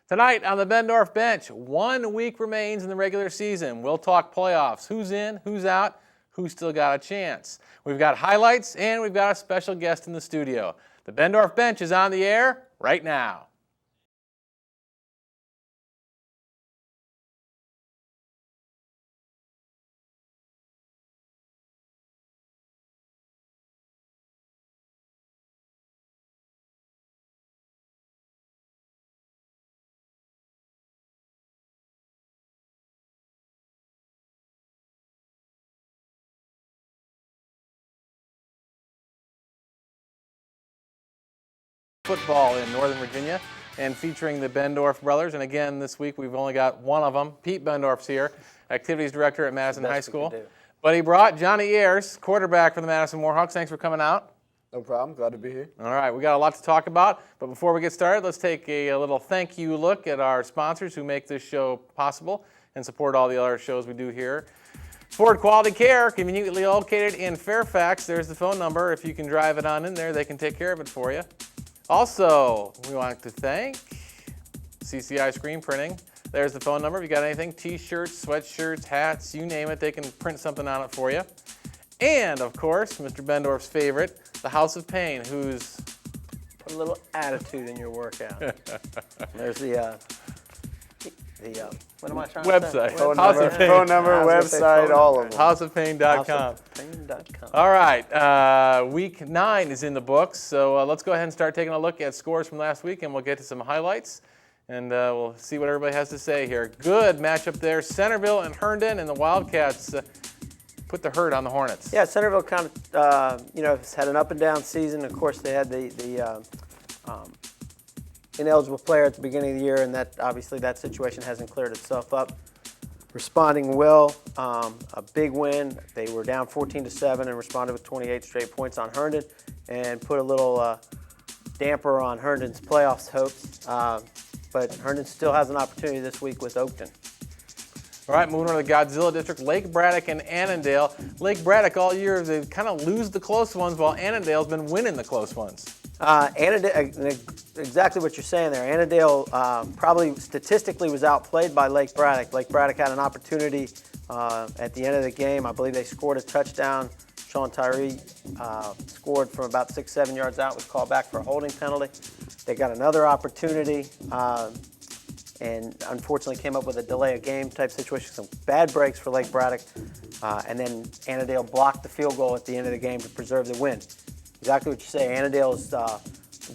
Tonight on the Bendorf bench, 1 week remains in the regular season. We'll talk playoffs, who's in, who's out, who's still got a chance. We've got highlights and we've got a special guest in the studio. The Bendorf bench is on the air right now. Football in Northern Virginia and featuring the Bendorf brothers. And again, this week we've only got one of them. Pete Bendorf's here, activities director at Madison High School. But he brought Johnny Ayers, quarterback for the Madison Warhawks. Thanks for coming out. No problem. Glad to be here. All right, we got a lot to talk about. But before we get started, let's take a little thank you look at our sponsors who make this show possible and support all the other shows we do here. Ford Quality Care, conveniently located in Fairfax. There's the phone number. If you can drive it on in there, they can take care of it for you. Also, we want to thank CCI Screen Printing. There's the phone number. If you got anything, t-shirts, sweatshirts, hats, you name it, they can print something on it for you. And, of course, Mr. Bendorf's favorite, the House of Pain, who's... Put a little attitude in your workout. There's the what am I trying to say? Website. Phone number, website, all of them. Houseofpain.com. Houseofpain.com. All right, week 9 is in the books, so let's go ahead and start taking a look at scores from last week, and we'll get to some highlights, and we'll see what everybody has to say here. Good matchup there, Centerville and Herndon, and the Wildcats put the hurt on the Hornets. Yeah, Centerville kind of, has had an up and down season. Of course, they had the ineligible player at the beginning of the year, and that obviously that situation hasn't cleared itself up. Responding well, a big win. They were down 14-7 and responded with 28 straight points on Herndon, and put a little damper on Herndon's playoffs hopes. But Herndon still has an opportunity this week with Oakton. All right, moving on to the Godzilla District, Lake Braddock and Annandale. Lake Braddock all year, they kind of lose the close ones, while Annandale's been winning the close ones. Annandale, exactly what you're saying there. Annandale probably statistically was outplayed by Lake Braddock. Lake Braddock had an opportunity at the end of the game. I believe they scored a touchdown. Sean Tyree scored from about 6-7 yards out, was called back for a holding penalty. They got another opportunity and unfortunately came up with a delay of game type situation. Some bad breaks for Lake Braddock. And then Annandale blocked the field goal at the end of the game to preserve the win. Exactly what you say. Annandale's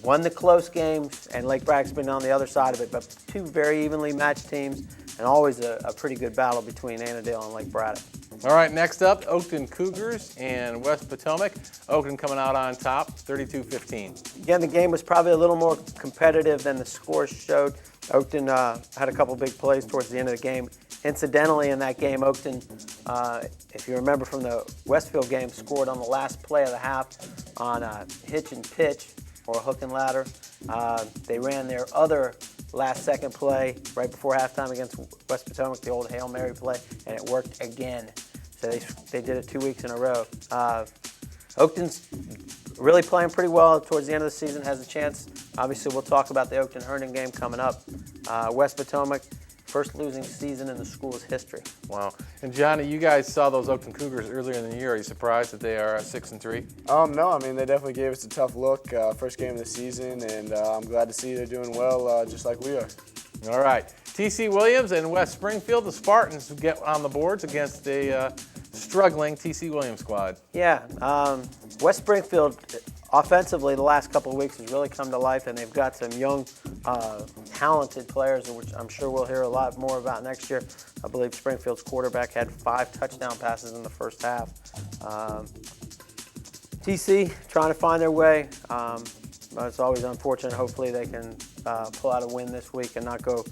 won the close games, and Lake Braddock's been on the other side of it. But two very evenly matched teams, and always a pretty good battle between Annandale and Lake Braddock. All right, next up, Oakton Cougars and West Potomac. Oakton coming out on top, 32-15. Again, the game was probably a little more competitive than the scores showed. Oakton had a couple big plays towards the end of the game. Incidentally, in that game, Oakton, if you remember from the Westfield game, scored on the last play of the half on a hitch and pitch or a hook and ladder. They ran their other last-second play right before halftime against West Potomac, the old Hail Mary play, and it worked again. So they did it 2 weeks in a row. Oakton's really playing pretty well towards the end of the season, has a chance. Obviously, we'll talk about the Oakton-Herndon game coming up. West Potomac, first losing season in the school's history. Wow. And Johnny, you guys saw those Oakton Cougars earlier in the year. Are you surprised that they are 6-3? No, I mean, they definitely gave us a tough look, first game of the season, and I'm glad to see they're doing well, just like we are. All right. T.C. Williams and West Springfield, the Spartans get on the boards against a struggling T.C. Williams squad. Yeah, West Springfield, offensively, the last couple of weeks has really come to life, and they've got some young, talented players, which I'm sure we'll hear a lot more about next year. I believe Springfield's quarterback had 5 touchdown passes in the first half. TC trying to find their way. But it's always unfortunate. Hopefully they can pull out a win this week and not go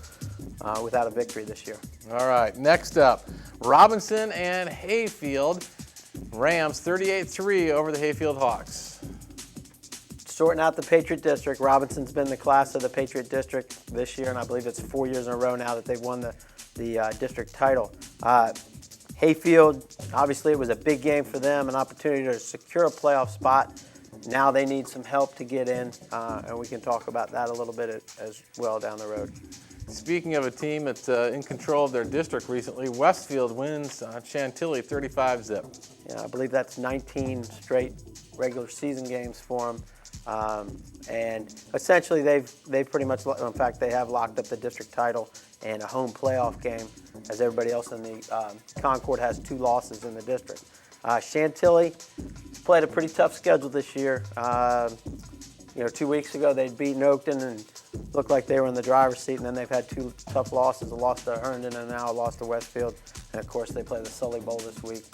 without a victory this year. All right, next up, Robinson and Hayfield. Rams 38-3 over the Hayfield Hawks. Sorting out the Patriot District. Robinson's been the class of the Patriot District this year, and I believe it's 4 years in a row now that they've won the district title. Hayfield, obviously it was a big game for them, an opportunity to secure a playoff spot. Now they need some help to get in, and we can talk about that a little bit as well down the road. Speaking of a team that's in control of their district recently, Westfield wins Chantilly 35-zip. Yeah, I believe that's 19 straight regular season games for them. And essentially they've pretty much, in fact, they have locked up the district title and a home playoff game, as everybody else in the Concord has 2 losses in the district. Chantilly played a pretty tough schedule this year. 2 weeks ago they'd beaten Oakton and looked like they were in the driver's seat, and then they've had 2 tough losses, a loss to Herndon and now a loss to Westfield. And of course they play the Sully Bowl this week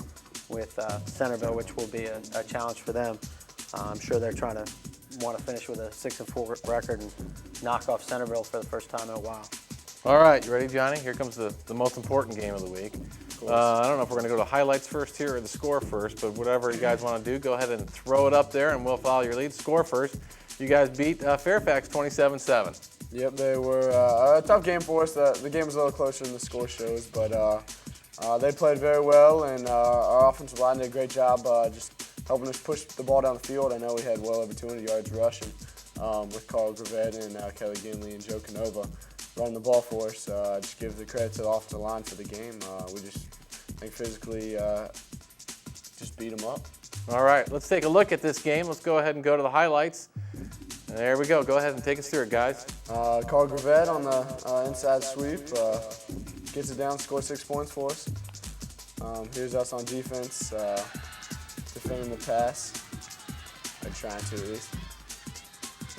with Centerville, which will be a challenge for them. I'm sure they're trying to want to finish with a 6-4 record and knock off Centerville for the first time in a while. All right, you ready, Johnny? Here comes the most important game of the week. I don't know if we're going to go to highlights first here or the score first, but whatever you guys want to do, go ahead and throw it up there, and we'll follow your lead. Score first. You guys beat Fairfax 27-7. Yep, they were a tough game for us. The game was a little closer than the score shows, but they played very well, and our offensive line did a great job just helping us push the ball down the field. I know we had well over 200 yards rushing with Carl Gravett and Kelly Ginley and Joe Canova running the ball for us. Just give the credit to the offensive line for the game. We just, I think, physically just beat them up. All right, let's take a look at this game. Let's go ahead and go to the highlights. There we go. Go ahead and take us through it, guys. Carl Gravett on the inside sweep gets it down, scores 6 points for us. Here's us on defense, defending the pass, or trying to at least.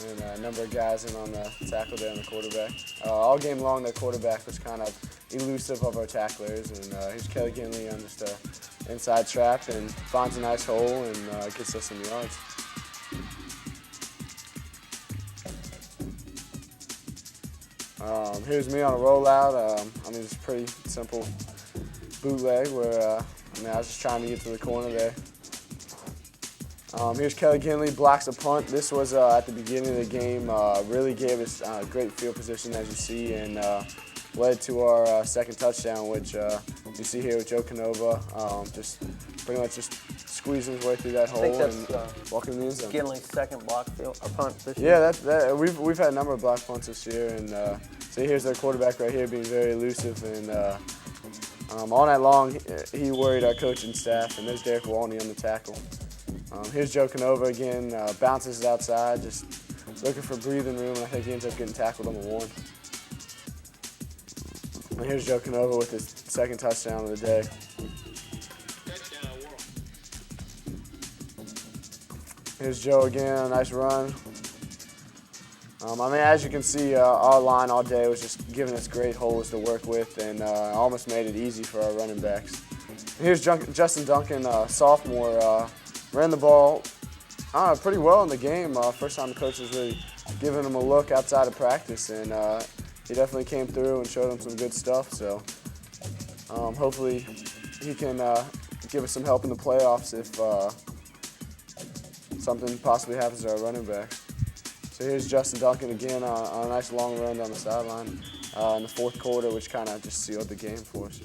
And a number of guys in on the tackle there on the quarterback. All game long, the quarterback was kind of elusive of our tacklers. And here's Kelly Ginley on just a inside trap and finds a nice hole and gets us some yards. Here's me on a rollout. It's a pretty simple bootleg where I was just trying to get to the corner there. Here's Kelly Ginley, blocks a punt. This was at the beginning of the game, really gave us great field position, as you see, and led to our second touchdown, which you see here with Joe Canova, just pretty much just squeezing his way through that hole and walking in the end zone. Ginley's second block field or punt this year. Yeah, we've had a number of block punts this year, and see here's their quarterback right here being very elusive, and all night long he worried our coaching staff, and there's Derek Walney on the tackle. Here's Joe Canova again, bounces it outside, just looking for breathing room, and I think he ends up getting tackled on the 1. And here's Joe Canova with his second touchdown of the day. Here's Joe again, a nice run. As you can see, our line all day was just giving us great holes to work with, and almost made it easy for our running backs. And here's Justin Duncan, sophomore, ran the ball pretty well in the game. First time the coach was really giving him a look outside of practice, and he definitely came through and showed him some good stuff. So hopefully he can give us some help in the playoffs if something possibly happens to our running backs. So here's Justin Duncan again on a nice long run down the sideline in the fourth quarter, which kind of just sealed the game for us.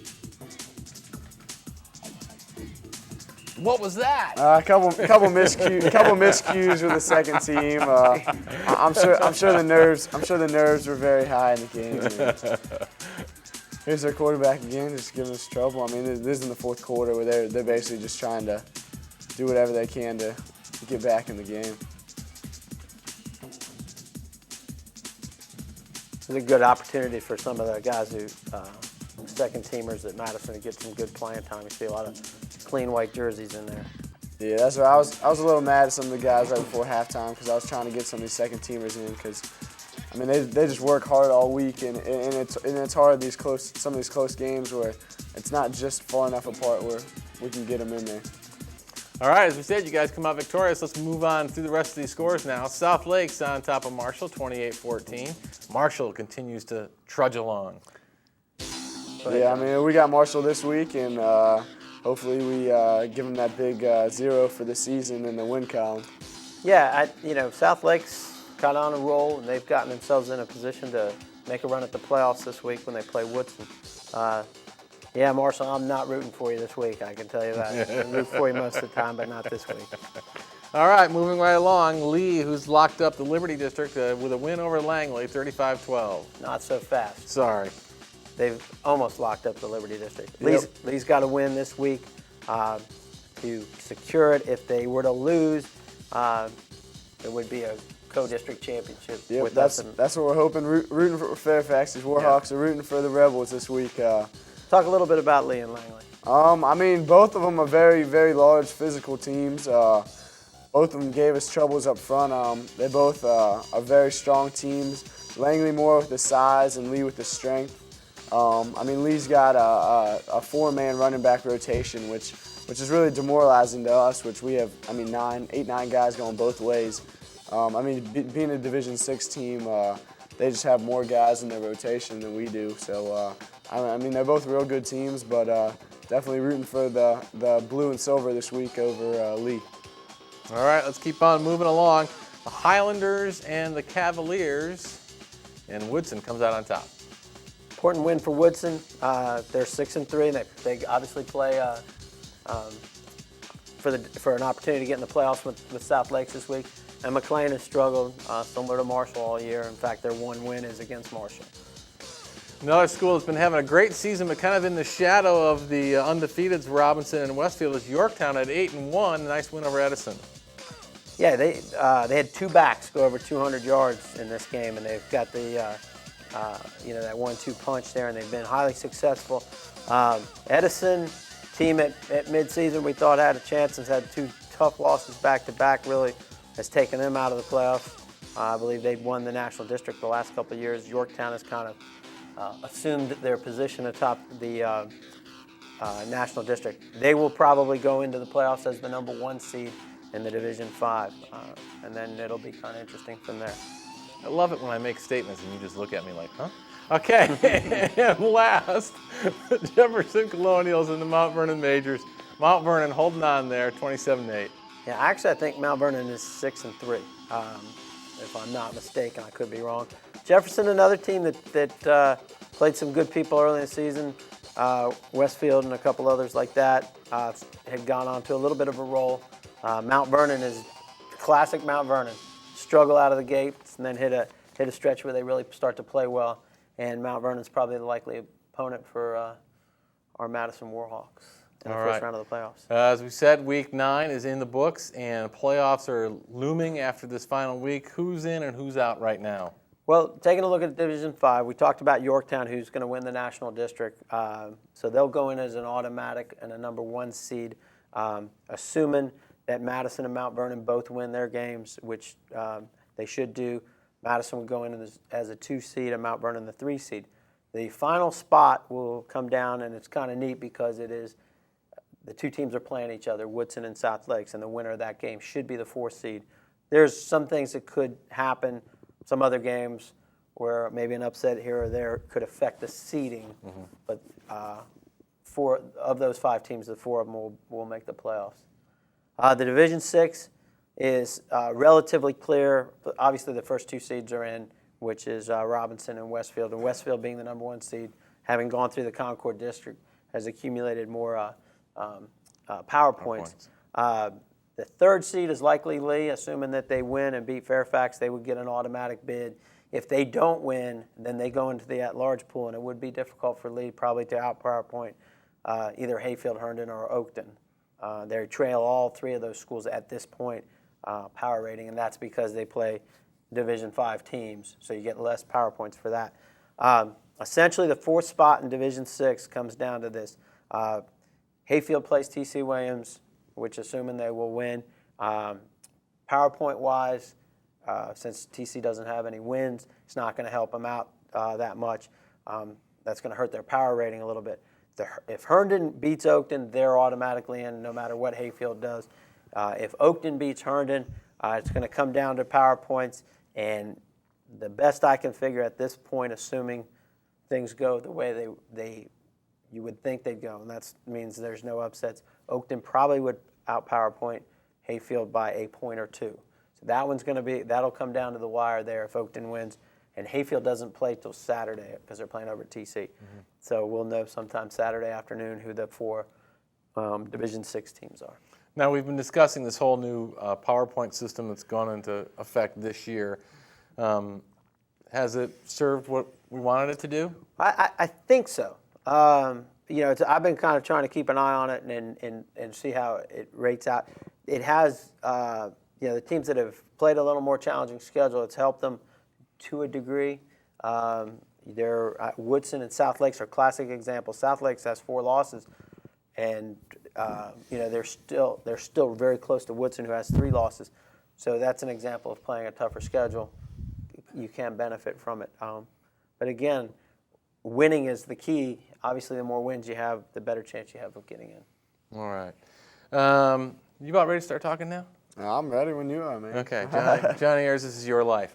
What was that? A couple miscues with the second team. I'm sure the nerves were very high in the game. Here's their quarterback again, just giving us trouble. This is in the fourth quarter where they're basically just trying to do whatever they can to get back in the game. It's a good opportunity for some of the guys who second teamers at Madison to get some good playing time. You see a lot of clean white jerseys in there. Yeah, that's what I was a little mad at some of the guys right before halftime because I was trying to get some of these second teamers in because they just work hard all week and it's hard some of these close games where it's not just far enough apart where we can get them in there. All right, as we said, you guys come out victorious. Let's move on through the rest of these scores now. South Lake's on top of Marshall, 28-14. Marshall continues to trudge along. Yeah, we got Marshall this week, and hopefully we give them that big 0 for the season in the win column. Yeah, South Lake's kind of on a roll, and they've gotten themselves in a position to make a run at the playoffs this week when they play Woodson. Yeah, Marshall, I'm not rooting for you this week, I can tell you that. I root for you most of the time, but not this week. All right, moving right along. Lee, who's locked up the Liberty District with a win over Langley, 35-12. Not so fast. Sorry. They've almost locked up the Liberty District. Yep. Lee's got to win this week to secure it. If they were to lose, it would be a co-district championship. Yep, with that's us. And what we're hoping. Rooting for Fairfax. These Warhawks are rooting for the Rebels this week. Talk a little bit about Lee and Langley. I mean, both of them are very, very large physical teams. Both of them gave us troubles up front. They both are very strong teams. Langley more with the size and Lee with the strength. I mean, Lee's got a four-man running back rotation, which is really demoralizing to us, which we have, I mean, 9 guys going both ways. I mean, being a Division VI team, they just have more guys in their rotation than we do. So, I mean, they're both real good teams, but definitely rooting for the blue and silver this week over Lee. All right, let's keep on moving along. The Highlanders and the Cavaliers, and Woodson comes out on top. Important win for Woodson. They're 6-3, and they obviously play for an opportunity to get in the playoffs with South Lakes this week. And McLean has struggled similar to Marshall all year. In fact, their one win is against Marshall. Another school that's been having a great season, but kind of in the shadow of the undefeateds, Robinson and Westfield, is Yorktown at 8-1. Nice win over Edison. Yeah, they had two backs go over 200 yards in this game, and they've got the that 1-2 punch there, and they've been highly successful. Edison, team at midseason we thought had a chance, has had two tough losses back-to-back, really has taken them out of the playoffs. I believe they'd won the National District the last couple of years. Yorktown has kind of assumed their position atop the National District. They will probably go into the playoffs as the number 1 seed in the Division 5, and then it'll be kind of interesting from there. I love it when I make statements and you just look at me like, huh? Okay, and last, the Jefferson Colonials and the Mount Vernon Majors. Mount Vernon holding on there, 27-8. Yeah, actually, I think Mount Vernon is 6-3, if I'm not mistaken. I could be wrong. Jefferson, another team that played some good people early in the season. Westfield and a couple others like that had gone on to a little bit of a roll. Mount Vernon is classic Mount Vernon. Struggle out of the gates and then hit a stretch where they really start to play well. And Mount Vernon's probably the likely opponent for our Madison Warhawks in the first round of the playoffs. As we said, Week 9 is in the books, and playoffs are looming after this final week. Who's in and who's out right now? Well, taking a look at Division 5, we talked about Yorktown, who's going to win the National District. So they'll go in as an automatic and a number 1 seed, assuming that Madison and Mount Vernon both win their games, which they should do. Madison would go in as a 2 seed and Mount Vernon the 3 seed. The final spot will come down, and it's kind of neat because it is the two teams are playing each other, Woodson and South Lakes, and the winner of that game should be the 4 seed. There's some things that could happen, some other games where maybe an upset here or there could affect the seeding, but 4 of those 5 teams, the 4 of them will make the playoffs. The Division 6 is relatively clear. Obviously, the first 2 seeds are in, which is Robinson and Westfield being the number 1 seed, having gone through the Concord District, has accumulated more power points. The 3rd seed is likely Lee, assuming that they win and beat Fairfax, they would get an automatic bid. If they don't win, then they go into the at-large pool, and it would be difficult for Lee probably to out-power point either Hayfield, Herndon, or Oakton. They trail all 3 of those schools at this point power rating, and that's because they play Division 5 teams, so you get less power points for that. Essentially, the 4th spot in Division 6 comes down to this. Hayfield plays T.C. Williams, which assuming they will win. PowerPoint-wise, since TC doesn't have any wins, it's not going to help them out that much. That's going to hurt their power rating a little bit. If Herndon beats Oakton, they're automatically in no matter what Hayfield does. If Oakton beats Herndon, it's going to come down to power points. And the best I can figure at this point, assuming things go the way you would think they'd go, and that means there's no upsets, Oakton probably would out-power point Hayfield by a point or 2. So that'll come down to the wire there if Oakton wins. And Hayfield doesn't play till Saturday because they're playing over at TC. So we'll know sometime Saturday afternoon who the 4 Division 6 teams are. Now, we've been discussing this whole new PowerPoint system that's gone into effect this year. Has it served what we wanted it to do? I think so. I've been kind of trying to keep an eye on it and see how it rates out. It has, the teams that have played a little more challenging schedule, it's helped them to a degree. Woodson and South Lakes are classic examples. South Lakes has 4 losses, and they're still very close to Woodson, who has 3 losses. So that's an example of playing a tougher schedule. You can benefit from it. But again, winning is the key. Obviously, the more wins you have, the better chance you have of getting in. All right. You about ready to start talking now? I'm ready when you are, man. Okay, Johnny Ayers, this is your life.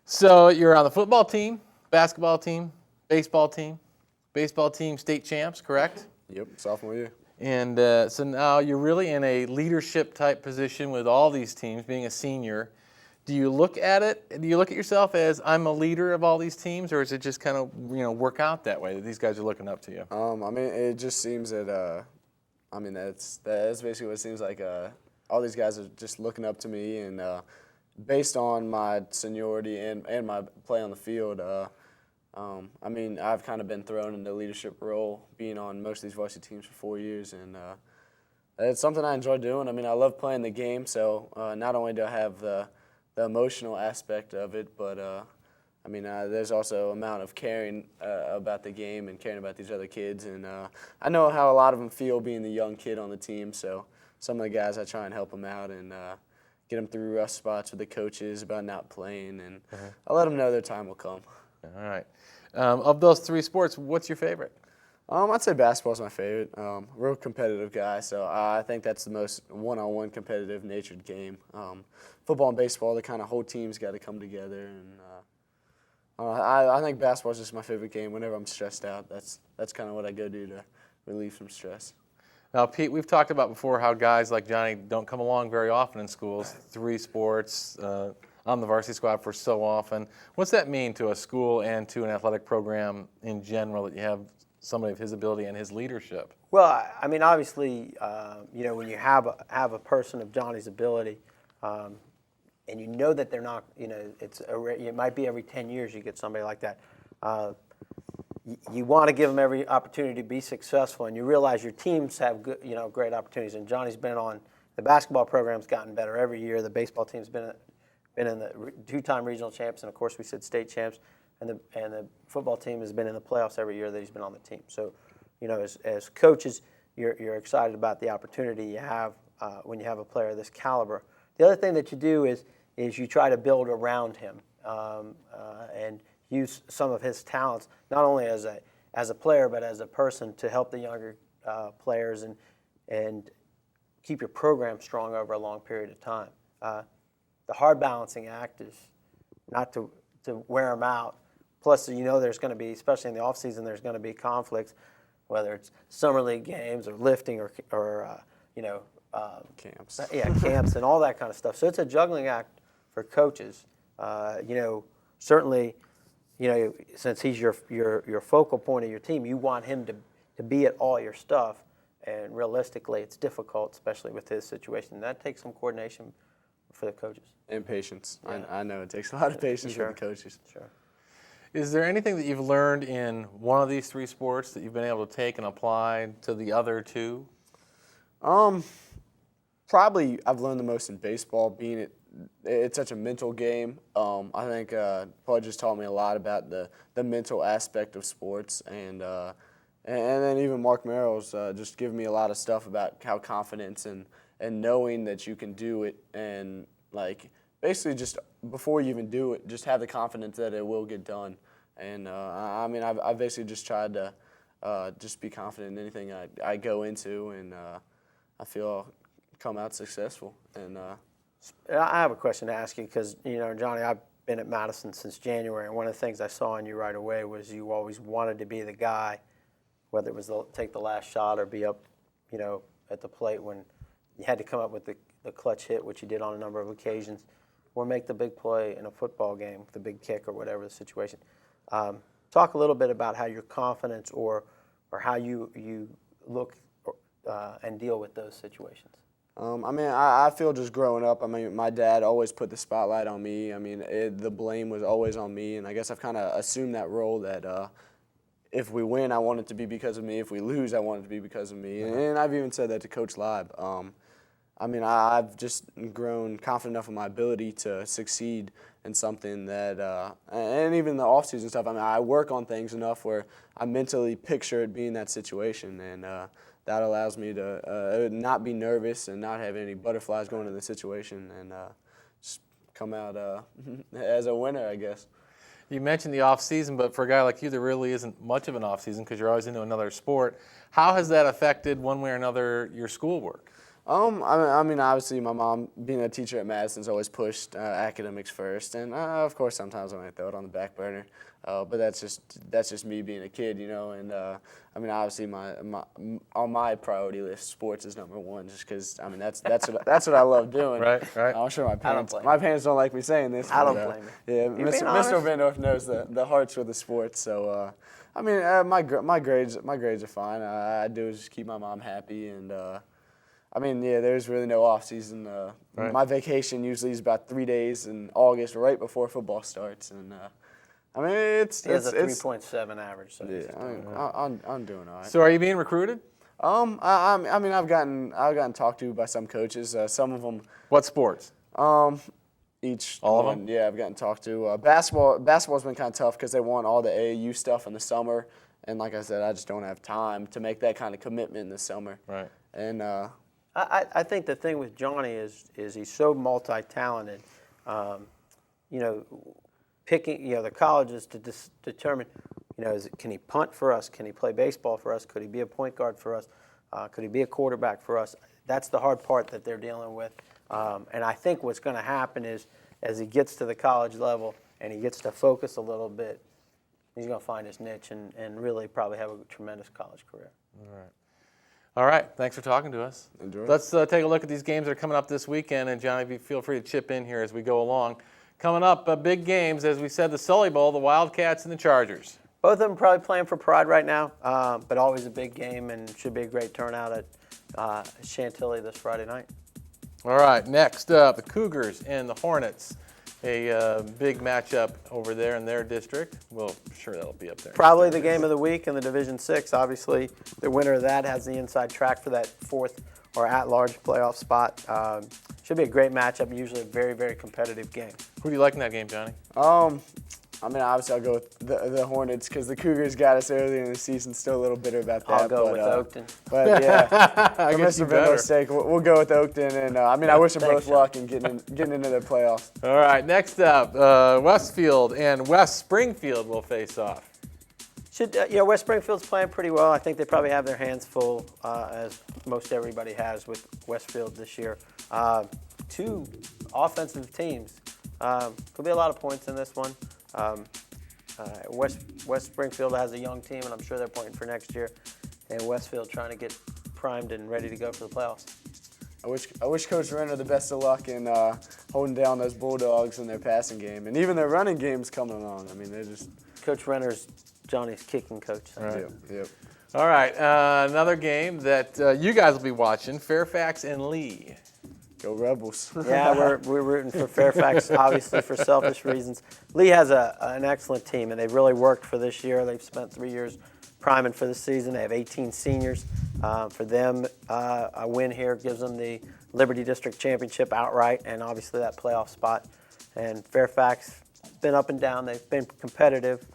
So you're on the football team, basketball team, baseball team state champs, correct? Yep, sophomore year. And so now you're really in a leadership type position with all these teams, being a senior. Do you look at it? Do you look at yourself as I'm a leader of all these teams, or is it just kind of work out that way that these guys are looking up to you? It just seems that that's basically what it seems like. All these guys are just looking up to me, and based on my seniority and my play on the field, I've kind of been thrown in the leadership role, being on most of these varsity teams for 4 years, and it's something I enjoy doing. I love playing the game, so not only do I have the emotional aspect of it, but there's also amount of caring about the game and caring about these other kids, and I know how a lot of them feel being the young kid on the team. So some of the guys, I try and help them out and get them through rough spots with the coaches about not playing, and I let them know their time will come. All right. Of those 3 sports, what's your favorite? I'd say basketball's my favorite. Real competitive guy, so I think that's the most one-on-one competitive natured game. Football and baseball, the kind of whole team's got to come together, and I think basketball's just my favorite game. Whenever I'm stressed out, that's kind of what I go do to relieve some stress. Now, Pete, we've talked about before how guys like Johnny don't come along very often in schools. 3 sports, on the varsity squad for so often. What's that mean to a school and to an athletic program in general that you have somebody of his ability and his leadership? Well, obviously, when you have a person of Johnny's ability, and you know that they're not, it might be every 10 years you get somebody like that. You want to give them every opportunity to be successful, and you realize your teams have good, great opportunities. And Johnny's been on the basketball program's gotten better every year. The baseball team's been in the 2-time regional champs, and of course we said state champs. And the football team has been in the playoffs every year that he's been on the team. So, as coaches, you're excited about the opportunity you have when you have a player of this caliber. The other thing that you do is you try to build around him and use some of his talents, not only as a player but as a person, to help the younger players and keep your program strong over a long period of time. The hard balancing act is not to wear them out. Plus, there's going to be, especially in the off season, there's going to be conflicts, whether it's summer league games or lifting or Camps. Camps and all that kind of stuff. So it's a juggling act for coaches. Certainly, since he's your focal point of your team, you want him to be at all your stuff. And realistically, it's difficult, especially with his situation. That takes some coordination for the coaches. And patience. Yeah. I know it takes a lot of patience for the coaches. Sure. Is there anything that you've learned in one of these 3 sports that you've been able to take and apply to the other 2? Probably I've learned the most in baseball, being it's such a mental game. I think Paul just taught me a lot about the mental aspect of sports, and then even Mark Merrill's just given me a lot of stuff about how confidence and knowing that you can do it, and basically just before you even do it, just have the confidence that it will get done. And I've basically just tried to just be confident in anything I go into, and I feel I'll come out successful. And I have a question to ask you because, Johnny, I've been at Madison since January, and one of the things I saw in you right away was you always wanted to be the guy, whether it was take the last shot or be up, at the plate when you had to come up with the clutch hit, which you did on a number of occasions, or make the big play in a football game, the big kick or whatever the situation. Talk a little bit about how your confidence or how you look and deal with those situations? I mean, I feel just growing up, I mean, my dad always put the spotlight on me. I mean, the blame was always on me, and I guess I've kind of assumed that role that if we win, I want it to be because of me. If we lose, I want it to be because of me. And I've even said that to Coach Lieb. I mean, I've just grown confident enough in my ability to succeed in something that, and even the off-season stuff, I mean, I work on things enough where I mentally picture it being that situation, and that allows me to not be nervous and not have any butterflies going into the situation and just come out as a winner, I guess. You mentioned the off season, but for a guy like you, there really isn't much of an off season because you're always into another sport. How has that affected one way or another your schoolwork? I mean, obviously, my mom, being a teacher at Madison's, always pushed academics first, and of course, sometimes I might throw it on the back burner. But that's just me being a kid, you know. And I mean, obviously, on my priority list, sports is number one, just because I mean that's what I love doing. Right. I'm sure my parents don't like me saying this. I don't blame you. Yeah, Mr. Bendorf knows the hearts for the sports, so. I mean, my grades are fine. I do just keep my mom happy, and I mean, yeah, there's really no off season. Right. My vacation usually is about 3 days in August, right before football starts, and I mean, it's He has a 3.7 average. So yeah, I'm doing all right. So are you being recruited? I mean, I've gotten talked to by some coaches. Some of them. What sports? Each all one, of them? yeah, I've gotten talked to. Basketball's been kind of tough because they want all the AAU stuff in the summer, and like I said, I just don't have time to make that kind of commitment in the summer. Right. And I think the thing with Johnny is he's so multi-talented. You know, picking the colleges to determine, can he punt for us? Can he play baseball for us? Could he be a point guard for us? Could he be a quarterback for us? That's the hard part that they're dealing with. And I think what's going to happen is as he gets to the college level and he gets to focus a little bit, he's going to find his niche and really probably have a tremendous college career. All right. Thanks for talking to us. Enjoy. Let's take a look at these games that are coming up this weekend. And, Johnny, feel free to chip in here as we go along. Coming up, big games, as we said, the Sully Bowl, the Wildcats and the Chargers. Both of them probably playing for pride right now, but always a big game and should be a great turnout at Chantilly this Friday night. All right. Next up, the Cougars and the Hornets. A big matchup over there in their district. Well, sure that'll be up there. Probably the game of the week in the Division 6. Obviously, the winner of that has the inside track for that fourth or at-large playoff spot. Should be a great matchup, usually a very, very competitive game. Who do you like in that game, Johnny? I mean, obviously, I'll go with the Hornets because the Cougars got us earlier in the season. Still a little bitter about that. I'll go with Oakton. But yeah, I for guess you Mr. better. Bendorf's sake, we'll go with Oakton. And I mean, I wish them Thanks, both luck in getting into the playoffs. All right. Next up, Westfield and West Springfield will face off. West Springfield's playing pretty well. I think they probably have their hands full, as most everybody has with Westfield this year. Two offensive teams. Could be a lot of points in this one. West Springfield has a young team, and I'm sure they're pointing for next year. And Westfield trying to get primed and ready to go for the playoffs. I wish Coach Renner the best of luck in holding down those Bulldogs in their passing game, and even their running game's coming along. I mean, they're just Coach Renner's Johnny's kicking coach. Right. Yep. All right. Another game that you guys will be watching, Fairfax and Lee. Go Rebels. Yeah, we're rooting for Fairfax, obviously for selfish reasons. Lee has an excellent team, and they've really worked for this year. They've spent 3 years priming for the season. They have 18 seniors. For them, a win here gives them the Liberty District Championship outright, and obviously that playoff spot. And Fairfax been up and down. They've been competitive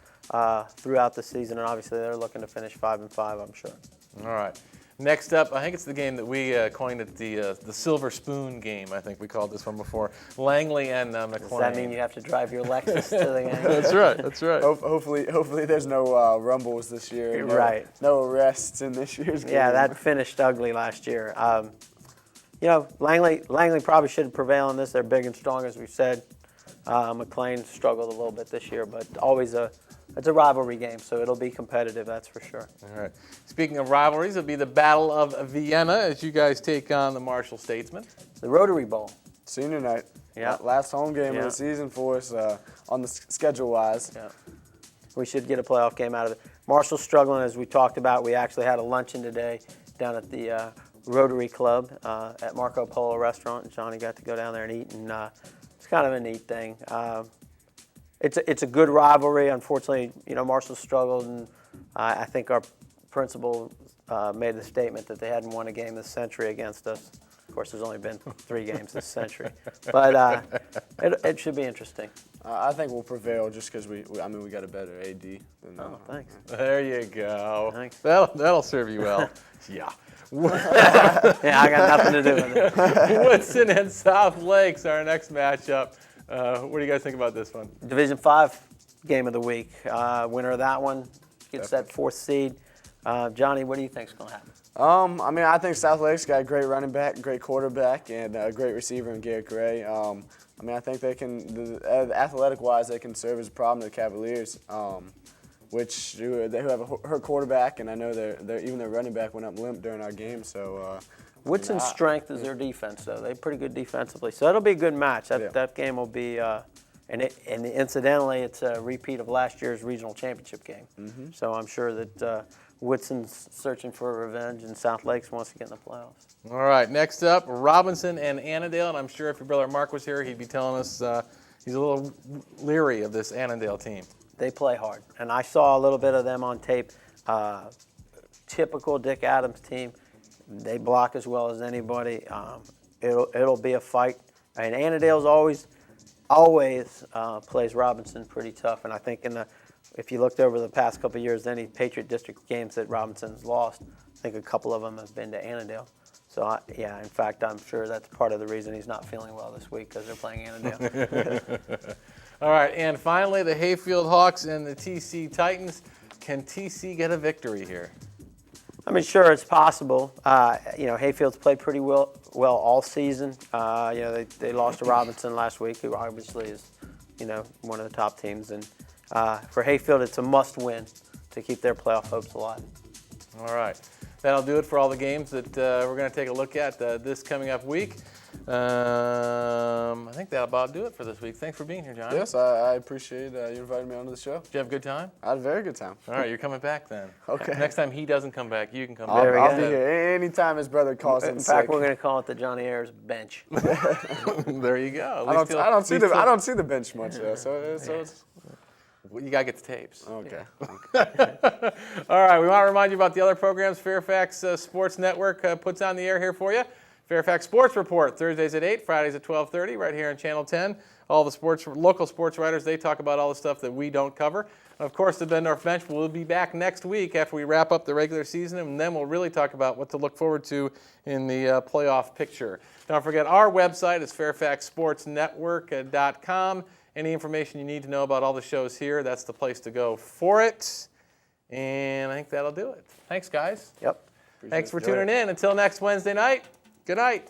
throughout the season, and obviously they're looking to finish 5-5, I'm sure. All right. Next up, I think it's the game that we coined it the Silver Spoon game. I think we called this one before. Langley and McLean. Does that mean you have to drive your Lexus to the game? That's right. That's right. Hopefully there's no rumbles this year. Right. No arrests in this year's game. Yeah, that finished ugly last year. Langley probably should prevail in this. They're big and strong, as we said. McLean struggled a little bit this year, but always it's a rivalry game, so it'll be competitive, that's for sure. All right. Speaking of rivalries, it'll be the Battle of Vienna as you guys take on the Marshall Statesmen. The Rotary Bowl. Senior night. Yeah. Last home game of Yeah. the season for us on the schedule-wise. Yeah. We should get a playoff game out of it. Marshall's struggling, as we talked about. We actually had a luncheon today, down at the Rotary Club at Marco Polo Restaurant. Johnny got to go down there and eat, and it's kind of a neat thing. It's a good rivalry. Unfortunately, Marshall struggled, and I think our principal made the statement that they hadn't won a game this century against us. Of course, there's only been 3 games this century, but it should be interesting. I think we'll prevail just because we got a better AD than Thanks. There you go. Thanks. That'll serve you well. Yeah. Yeah, I got nothing to do with it. Woodson and South Lakes, our next matchup. What do you guys think about this one? Division 5 game of the week. Winner of that one gets that 4th seed. Johnny, what do you think is going to happen? I think South Lake's got a great running back, great quarterback, and a great receiver in Garrett Gray. I think they can, athletic-wise, they can serve as a problem to the Cavaliers, who have a hurt quarterback, and I know even their running back went up limp during our game. So, Woodson's strength is their defense, though. They're pretty good defensively, so it'll be a good match. That game will be, and incidentally, it's a repeat of last year's regional championship game. Mm-hmm. So I'm sure that Woodson's searching for revenge, and South Lakes wants to get in the playoffs. All right, next up, Robinson and Annandale. And I'm sure if your brother Mark was here, he'd be telling us he's a little leery of this Annandale team. They play hard, and I saw a little bit of them on tape. Typical Dick Adams team. They block as well as anybody. It'll be a fight. And Annandale's always plays Robinson pretty tough, and I think if you looked over the past couple of years, any Patriot District games that Robinson's lost, I think a couple of them have been to Annandale. So, in fact, I'm sure that's part of the reason he's not feeling well this week, because they're playing Annandale. All right, and finally, the Hayfield Hawks and the TC Titans. Can TC get a victory here? Sure, it's possible. Hayfield's played pretty well all season. They lost to Robinson last week, who obviously is, one of the top teams. And for Hayfield, it's a must-win to keep their playoff hopes alive. All right. That'll do it for all the games that we're going to take a look at this coming up week. I think that'll about do it for this week. Thanks for being here, John. Yes, I appreciate you inviting me onto the show. Did you have a good time? I had a very good time. All right, you're coming back then. Okay. Next time he doesn't come back, you can come I'll back. be here anytime his brother calls in sick. In fact, we're going to call it the Johnny Ayers bench. There you go. I don't see the bench much though, so it's. Well, you got to get the tapes. Okay. All right, we want to remind you about the other programs Fairfax Sports Network puts on the air here for you. Fairfax Sports Report, Thursdays at 8, Fridays at 12:30, right here on Channel 10. All the local sports writers, they talk about all the stuff that we don't cover. And of course, the Bendorf Bench will be back next week after we wrap up the regular season, and then we'll really talk about what to look forward to in the playoff picture. Don't forget, our website is fairfaxsportsnetwork.com. Any information you need to know about all the shows here, that's the place to go for it. And I think that'll do it. Thanks, guys. Yep. Thanks for tuning in. Until next Wednesday night, good night.